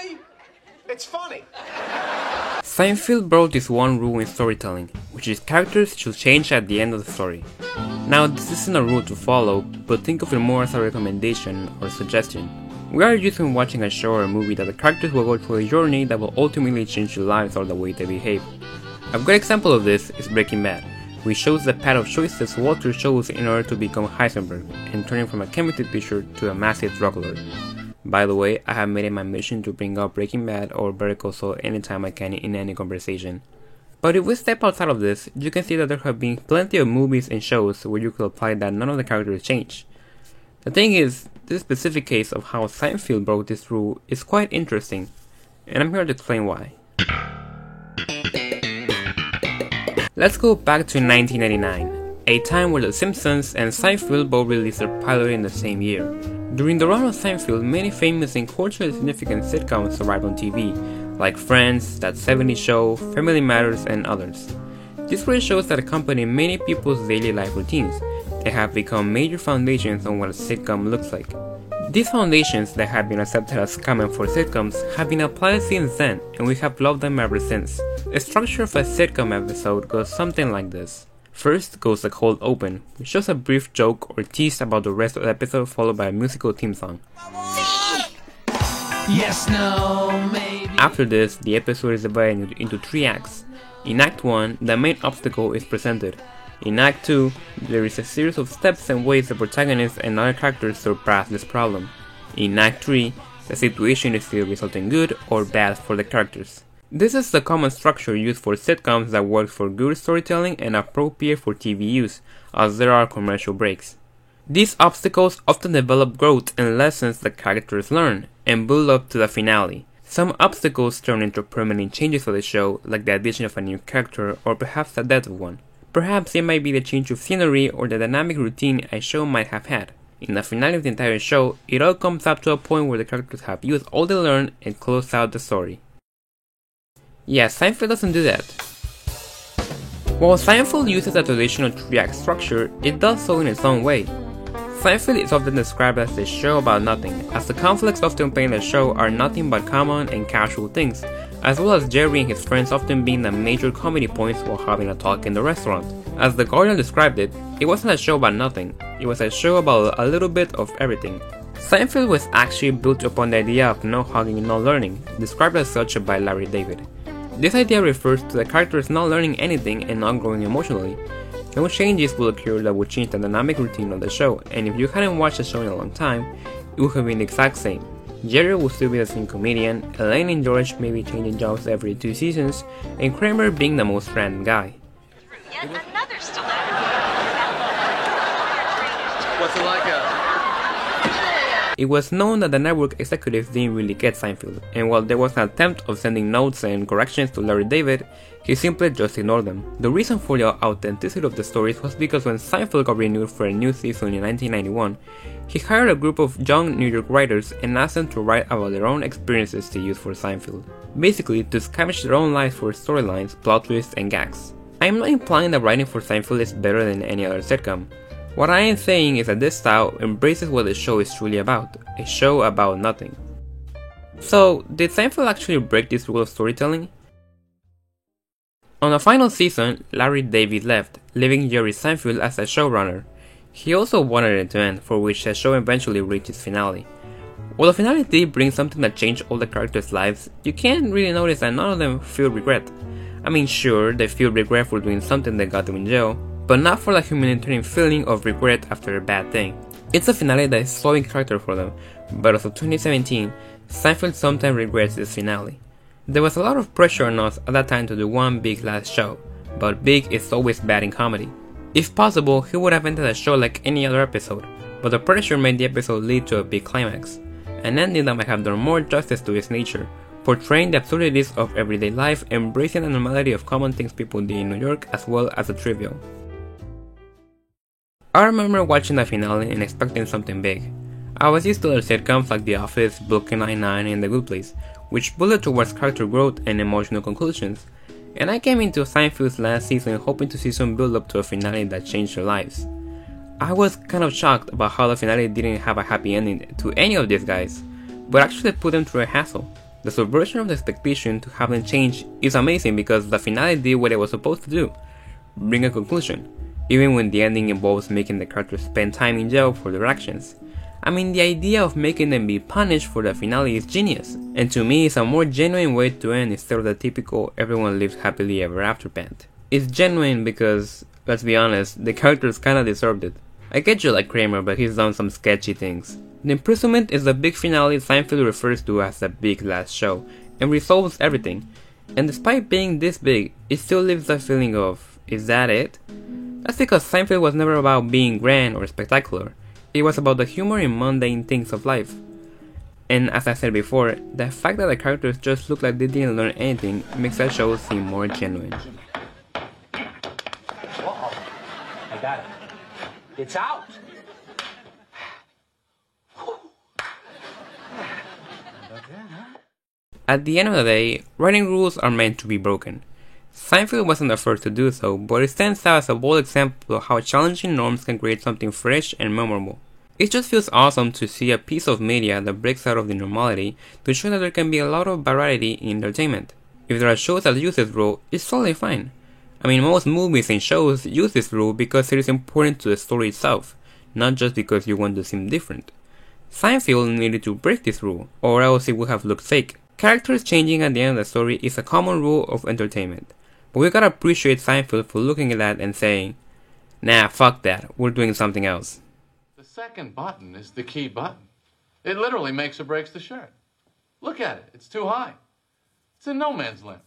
Really? It's funny. Seinfeld brought this one rule in storytelling, which is characters should change at the end of the story. Now, this isn't a rule to follow, but think of it more as a recommendation or suggestion. We are used when watching a show or a movie that the characters will go through a journey that will ultimately change their lives or the way they behave. A good example of this is Breaking Bad, which shows the path of choices Walter chose in order to become Heisenberg and turning from a chemistry teacher to a massive drug lord. By the way, I have made it my mission to bring up Breaking Bad or Better Call Saul anytime I can in any conversation. But if we step outside of this, you can see that there have been plenty of movies and shows where you could apply that none of the characters change. The thing is, this specific case of how Seinfeld broke this rule is quite interesting, and I'm here to explain why. Let's go back to 1999, a time where The Simpsons and Seinfeld both released their pilot in the same year. During the run of Seinfeld, many famous and culturally significant sitcoms arrived on TV, like Friends, That 70s Show, Family Matters, and others. This really shows that accompany many people's daily life routines. They have become major foundations on what a sitcom looks like. These foundations that have been accepted as common for sitcoms have been applied since then, and we have loved them ever since. The structure of a sitcom episode goes something like this. First goes the cold open, which shows a brief joke or tease about the rest of the episode, followed by a musical theme song. Yes, no, maybe. After this, the episode is divided into 3 acts. In Act 1, the main obstacle is presented. In Act 2, there is a series of steps and ways the protagonist and other characters surpass this problem. In Act 3, the situation is either resulting good or bad for the characters. This is the common structure used for sitcoms that works for good storytelling and appropriate for TV use, as there are commercial breaks. These obstacles often develop growth and lessons that characters learn, and build up to the finale. Some obstacles turn into permanent changes for the show, like the addition of a new character or perhaps the death of one. Perhaps it might be the change of scenery or the dynamic routine a show might have had. In the finale of the entire show, it all comes up to a point where the characters have used all they learned and close out the story. Yeah, Seinfeld doesn't do that. While Seinfeld uses a traditional 3-act structure, it does so in its own way. Seinfeld is often described as a show about nothing, as the conflicts often played in the show are nothing but common and casual things, as well as Jerry and his friends often being the major comedy points while having a talk in the restaurant. As The Guardian described it, it wasn't a show about nothing, it was a show about a little bit of everything. Seinfeld was actually built upon the idea of no hugging and no learning, described as such by Larry David. This idea refers to the characters not learning anything and not growing emotionally. No changes will occur that would change the dynamic routine of the show, and if you hadn't watched the show in a long time, it would have been the exact same. Jerry will still be the same comedian, Elaine and George may be changing jobs every 2 seasons, and Kramer being the most random guy. Yet another stiletto. What's it like It was known that the network executives didn't really get Seinfeld, and while there was an attempt of sending notes and corrections to Larry David, he simply just ignored them. The reason for the authenticity of the stories was because when Seinfeld got renewed for a new season in 1991, he hired a group of young New York writers and asked them to write about their own experiences to use for Seinfeld. Basically, to scavenge their own lives for storylines, plot twists, and gags. I am not implying that writing for Seinfeld is better than any other sitcom. What I am saying is that this style embraces what the show is truly about, a show about nothing. So, did Seinfeld actually break this rule of storytelling? On the final season, Larry David left, leaving Jerry Seinfeld as a showrunner. He also wanted it to end, for which the show eventually reached its finale. While the finale did bring something that changed all the characters' lives, you can't really notice that none of them feel regret. I mean, sure, they feel regret for doing something that got them in jail, but not for the humanitarian feeling of regret after a bad thing. It's a finale that is so in character for them, but as of 2017, Seinfeld sometimes regrets this finale. There was a lot of pressure on us at that time to do one big last show, but big is always bad in comedy. If possible, he would have ended the show like any other episode, but the pressure made the episode lead to a big climax, an ending that might have done more justice to its nature, portraying the absurdities of everyday life, embracing the normality of common things people did in New York as well as the trivial. I remember watching the finale and expecting something big. I was used to other sitcoms like The Office, Brooklyn Nine-Nine, and The Good Place, which bullet towards character growth and emotional conclusions, and I came into Seinfeld's last season hoping to see some build up to a finale that changed their lives. I was kind of shocked about how the finale didn't have a happy ending to any of these guys, but actually put them through a hassle. The subversion of the expectation to have them change is amazing because the finale did what it was supposed to do, bring a conclusion, even when the ending involves making the characters spend time in jail for their actions. I mean, the idea of making them be punished for the finale is genius, and to me it's a more genuine way to end instead of the typical everyone lives happily ever after band. It's genuine because, let's be honest, the characters kinda deserved it. I get you like Kramer, but he's done some sketchy things. The imprisonment is the big finale Seinfeld refers to as the big last show, and resolves everything. And despite being this big, it still leaves the feeling of, is that it? That's because Seinfeld was never about being grand or spectacular. It was about the humor in mundane things of life. And as I said before, the fact that the characters just look like they didn't learn anything makes that show seem more genuine. Uh-oh. I got it. It's out. At the end of the day, writing rules are meant to be broken. Seinfeld wasn't the first to do so, but it stands out as a bold example of how challenging norms can create something fresh and memorable. It just feels awesome to see a piece of media that breaks out of the normality to show that there can be a lot of variety in entertainment. If there are shows that use this rule, it's totally fine. I mean, most movies and shows use this rule because it is important to the story itself, not just because you want to seem different. Seinfeld needed to break this rule, or else it would have looked fake. Characters changing at the end of the story is a common rule of entertainment, but we gotta appreciate Seinfeld for looking at that and saying, nah, fuck that, we're doing something else. The second button is the key button. It literally makes or breaks the shirt. Look at it, it's too high. It's in no man's land.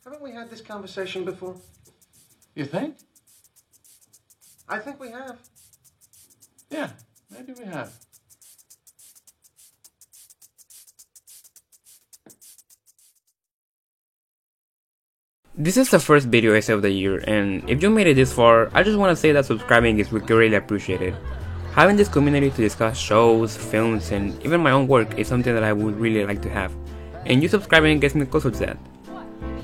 Haven't we had this conversation before? You think? I think we have. Yeah, maybe we have. This is the first video essay of the year, and if you made it this far, I just want to say that subscribing is greatly appreciated. Having this community to discuss shows, films, and even my own work is something that I would really like to have, and you subscribing gets me closer to that.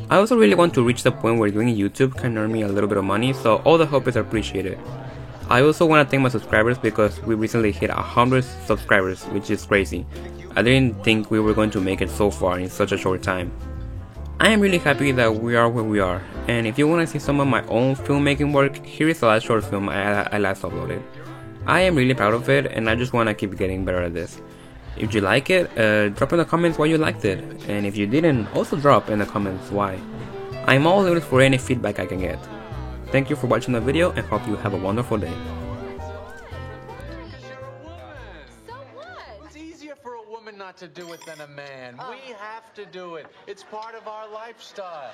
I also really want to reach the point where doing YouTube can earn me a little bit of money, so all the help is appreciated. I also want to thank my subscribers because we recently hit 100 subscribers, which is crazy. I didn't think we were going to make it so far in such a short time. I am really happy that we are where we are, and if you want to see some of my own filmmaking work, here is the last short film I last uploaded. I am really proud of it, and I just want to keep getting better at this. If you like it, drop in the comments why you liked it, and if you didn't, also drop in the comments why. I'm all ears for any feedback I can get. Thank you for watching the video, and hope you have a wonderful day. It's easier for a woman not to do it than a man. We have to do it. It's part of our lifestyle.